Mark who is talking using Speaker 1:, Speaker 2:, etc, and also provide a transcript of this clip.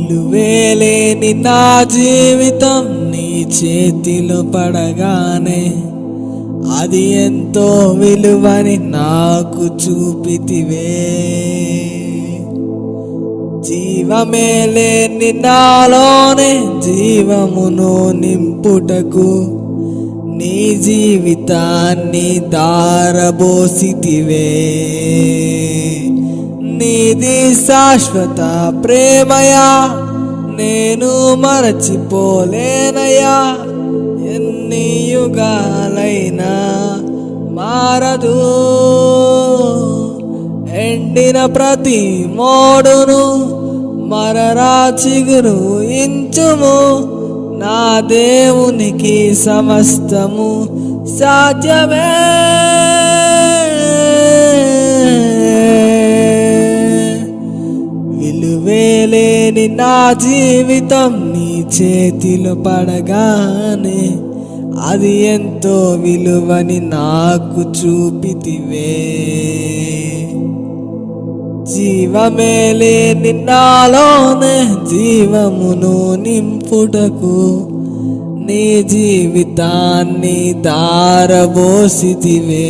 Speaker 1: విలువేలేని నా జీవితం నీ చేతిలో పడగానే అది ఎంతో విలువని నాకు చూపితివే. జీవమే లేని నాలోనే జీవమును నింపుటకు నీ జీవితాన్ని దారబోసితివే. నీది శాశ్వత ప్రేమయా, నేను మరచిపోలేనయా. ఎన్ని యుగాలైనా మారదు. ఎండిన ప్రతి మోడును మరరా చిగురు ఇంచుము. నా దేవునికి సమస్తము సాధ్యమే. విలువేలేని నా జీవితం నీ చేతిలో పడగానే అది ఎంతో విలువని నాకు చూపితివే. జీవమే లేని నాలోనే జీవమును నింపుటకు నీ జీవితాన్ని దారబోసితివే.